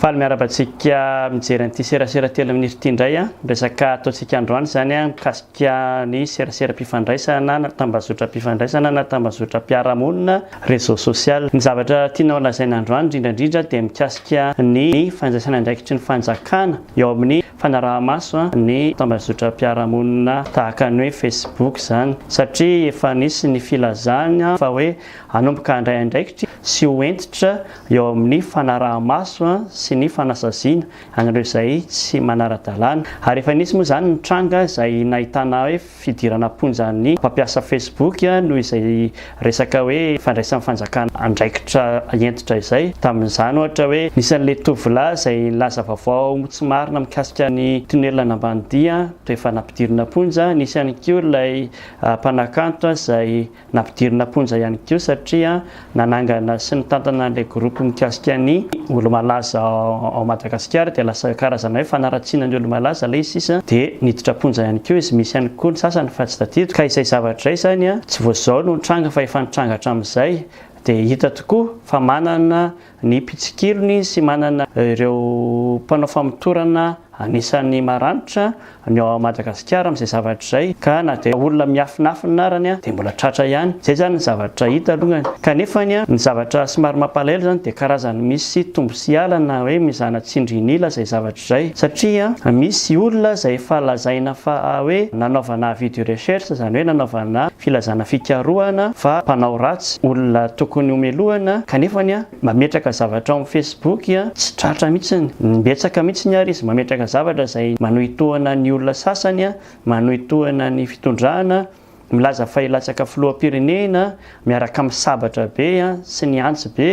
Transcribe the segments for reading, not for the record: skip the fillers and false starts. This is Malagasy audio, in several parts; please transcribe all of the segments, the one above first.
Faly miarabantsika mijery an'ity serasera telo amin'ny ity indray resaka ataontsika androany zany mikasika ny serasera-pifandraisana na tambazotra-pifandraisana na tambazotra-piarahamonina réseau social. Ny zavatra tiana lazaina androany indrindra dia mikasika ny fanjaisana andraikitry ny fanjakana eo amin'ny fanaraha-maso ny tambazotra-piarahamonina tahaka ny hoe Facebook zany, satria efa nisy ny filazana fa hoe hanomboka handray andraikitry sy hoentitra eo amin'ny fanaraha-maso sy ny fanasaziana an'ireo izay tsy manara-dalàna. Ary efa nisy moa zany ny tranga izay nahitana hoe fidirana ponjan'ny mpampiasa Facebook noho izay resaka hoe fandraisan'ny fanjakana andraikitra entitra izay. Tamin'izany ohatra hoe nisy an'ilay tovolahy izay laza vaovao tsy marina mikasika ny tonelana ambanidia toa efa nampidirina ponja. Nisy ihany koa ilay mpanakanto izay nampidirina ponja ihany koa satria nanangana sy nitantana an'ilay groupe mikasika ny olo-malaza ao Madagasikara dia lasa karazana hoe fanaratsiana ny olo-malaza ilay izy dia niditra ponja ihany koa izy. Misy ihany koa ny sasany fa tsy tadidiko ka izay zavatra izay zany tsy voazao no tranga fa efa nitranga hatramin'izay dia hita tokoa fa manana ny pitsikilony sy manana ireo mpanao famotorana anisan'ny maranitra ny ao Madagasikara amin'izay zavatra izay, ka na dia olona miafinafina arany dia mbola tratra ihany. Izay zany ny zavatra hita alongany. Kanefa ny zavatra somary mampalahelo zany dia karazany misy tombo sy alana hoe mizana tsindrinila izay zavatra izay, satria misy olona izay efa lazaina fa hoe nanaovana video recherche zany hoe nanaovana filazana fikarohana fa mpanao ratsy olona tokony homelohana, kanefa mametraka zavatra amin'ny Facebook tsy tratra mihitsy, mbetsaka mihitsy ary izy mametraka zavatra izay manohitohana ny olona sasany, manohitohana ny fitondrana, milaza fa hilatsaka filoham-pirenena miaraka amin'ny sabatra be sy ny antsy be,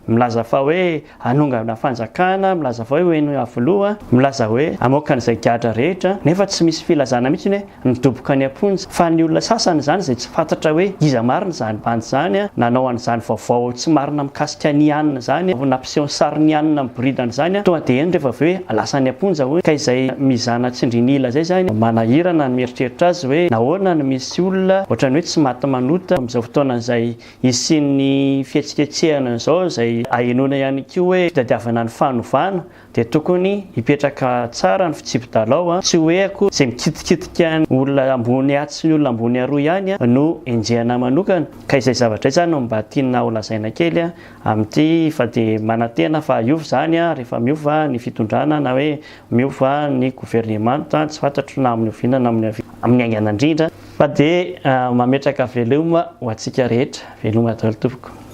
milaza fa hoe hanongana fanjakana, milaza fa hoe hoeno avoloha, milaza hoe amoaka an'izay gadra rehetra, nefa tsy misy filazana mihitsy hoe nidoboka ny amponja. Fa ny olona sasany zany izay tsy fantatra hoe iza marina zany bandy zany nanao an'izany vaovao tsy marina mikasika ny anina zany, nampiseho sary ny anina miboridana zany, tonga dia eny rehefa avy hoe lasa ny amponja hoy. Ka izay mizana tsindrinila zay zany manahirana ny mieritreritra azy hoe nahoana no misy olona ohatrany hoe tsy maty manota amin'izao fotoana izay isian'ny fihetsiketsehana izao izay ahenoana ihany koa hoe fitadiavana ny fanovana, dia tokony hipetraka tsara ny fitsipodalao, tsy hoe ako izay mikitikitika ny olona ambony atsy ny olona ambony aroa ihany no enjehana manokana. Ka izay zavatra izay zany no mba tiana ho lazaina kely amin'ity, fa dia manantena fa iova zany rehefa miova ny fitondrana na hoe miova ny gouvernemanta, tsy fantatro na amin'ny oviana na amin'ny aingana indrindra, fa dia mametraka veloma ho antsika rehetra. Veloma daholo tompoko.